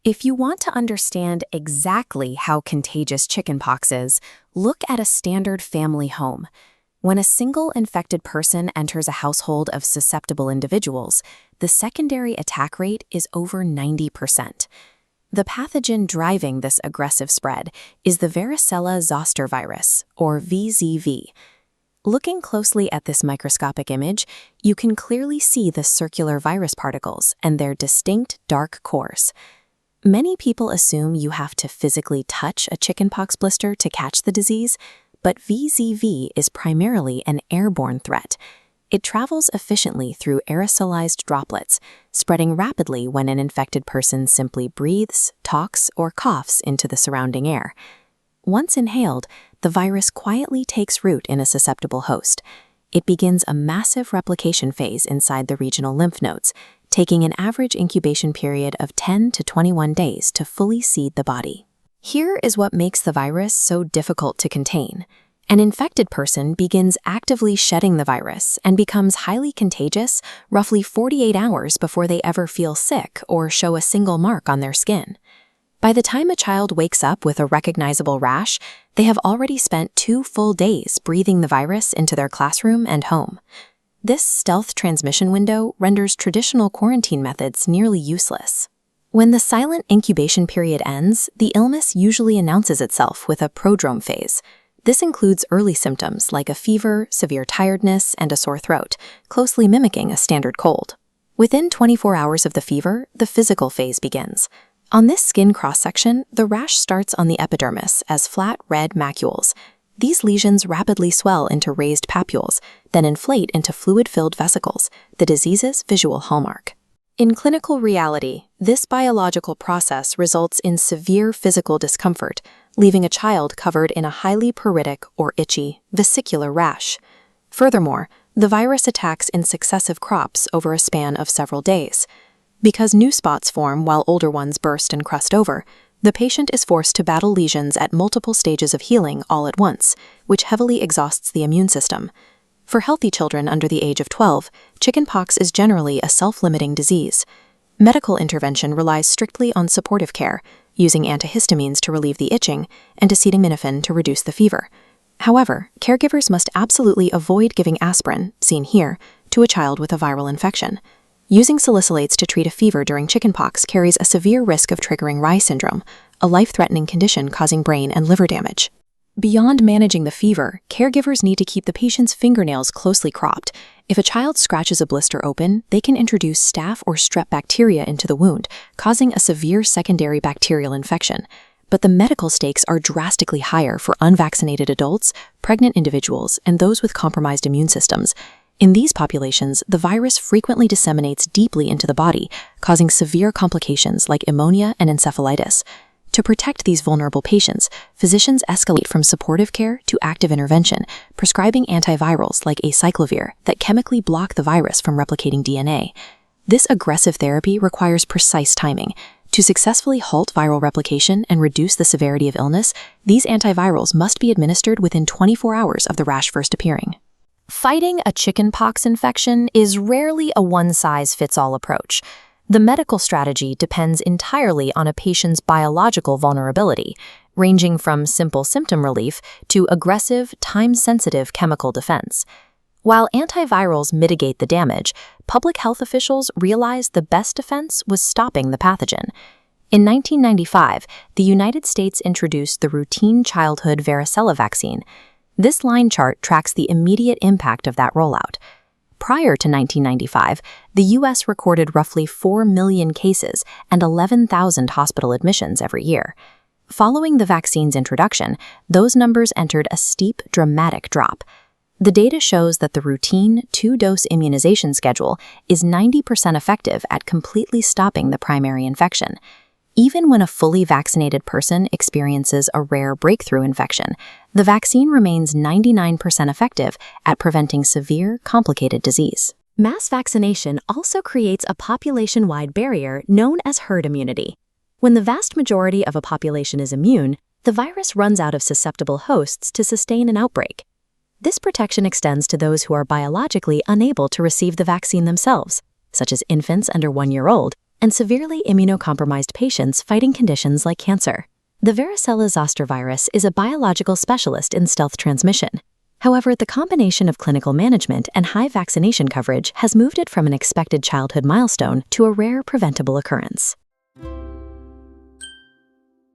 If you want to understand exactly how contagious chickenpox is, look at a standard family home. When a single infected person enters a household of susceptible individuals, the secondary attack rate is over 90%. The pathogen driving this aggressive spread is the Varicella-Zoster Virus, or VZV. Looking closely at this microscopic image, you can clearly see the circular virus particles and their distinct dark cores. Many people assume you have to physically touch a chickenpox blister to catch the disease, but VZV is primarily an airborne threat. It travels efficiently through aerosolized droplets, spreading rapidly when an infected person simply breathes, talks, or coughs into the surrounding air. Once inhaled, the virus quietly takes root in a susceptible host. It begins a massive replication phase inside the regional lymph nodes, taking an average incubation period of 10 to 21 days to fully seed the body. Here is what makes the virus so difficult to contain. An infected person begins actively shedding the virus and becomes highly contagious roughly 48 hours before they ever feel sick or show a single mark on their skin. By the time a child wakes up with a recognizable rash, they have already spent 2 full days breathing the virus into their classroom and home. This stealth transmission window renders traditional quarantine methods nearly useless. When the silent incubation period ends, the illness usually announces itself with a prodrome phase. This includes early symptoms like a fever, severe tiredness, and a sore throat, closely mimicking a standard cold. Within 24 hours of the fever, the physical phase begins. On this skin cross-section, the rash starts on the epidermis as flat red macules. These lesions rapidly swell into raised papules, then inflate into fluid-filled vesicles, the disease's visual hallmark. In clinical reality, this biological process results in severe physical discomfort, leaving a child covered in a highly pruritic or itchy vesicular rash. Furthermore, the virus attacks in successive crops over a span of several days. Because new spots form while older ones burst and crust over, the patient is forced to battle lesions at multiple stages of healing all at once, which heavily exhausts the immune system. For healthy children under the age of 12, chickenpox is generally a self-limiting disease. Medical intervention relies strictly on supportive care, using antihistamines to relieve the itching and acetaminophen to reduce the fever. However, caregivers must absolutely avoid giving aspirin, seen here, to a child with a viral infection. Using salicylates to treat a fever during chickenpox carries a severe risk of triggering Rye syndrome, a life-threatening condition causing brain and liver damage. Beyond managing the fever, caregivers need to keep the patient's fingernails closely cropped. If a child scratches a blister open, they can introduce staph or strep bacteria into the wound, causing a severe secondary bacterial infection. But the medical stakes are drastically higher for unvaccinated adults, pregnant individuals, and those with compromised immune systems. In these populations, the virus frequently disseminates deeply into the body, causing severe complications like pneumonia and encephalitis. To protect these vulnerable patients, physicians escalate from supportive care to active intervention, prescribing antivirals like acyclovir that chemically block the virus from replicating DNA. This aggressive therapy requires precise timing. To successfully halt viral replication and reduce the severity of illness, these antivirals must be administered within 24 hours of the rash first appearing. Fighting a chickenpox infection is rarely a one-size-fits-all approach. The medical strategy depends entirely on a patient's biological vulnerability, ranging from simple symptom relief to aggressive, time-sensitive chemical defense. While antivirals mitigate the damage, public health officials realized the best defense was stopping the pathogen. In 1995, the United States introduced the routine childhood varicella vaccine. This line chart tracks the immediate impact of that rollout. Prior to 1995, the U.S. recorded roughly 4 million cases and 11,000 hospital admissions every year. Following the vaccine's introduction, those numbers entered a steep, dramatic drop. The data shows that the routine 2-dose immunization schedule is 90% effective at completely stopping the primary infection. Even when a fully vaccinated person experiences a rare breakthrough infection, the vaccine remains 99% effective at preventing severe, complicated disease. Mass vaccination also creates a population-wide barrier known as herd immunity. When the vast majority of a population is immune, the virus runs out of susceptible hosts to sustain an outbreak. This protection extends to those who are biologically unable to receive the vaccine themselves, such as infants under 1 year old, and severely immunocompromised patients fighting conditions like cancer. The Varicella-Zoster virus is a biological specialist in stealth transmission. However, the combination of clinical management and high vaccination coverage has moved it from an expected childhood milestone to a rare preventable occurrence.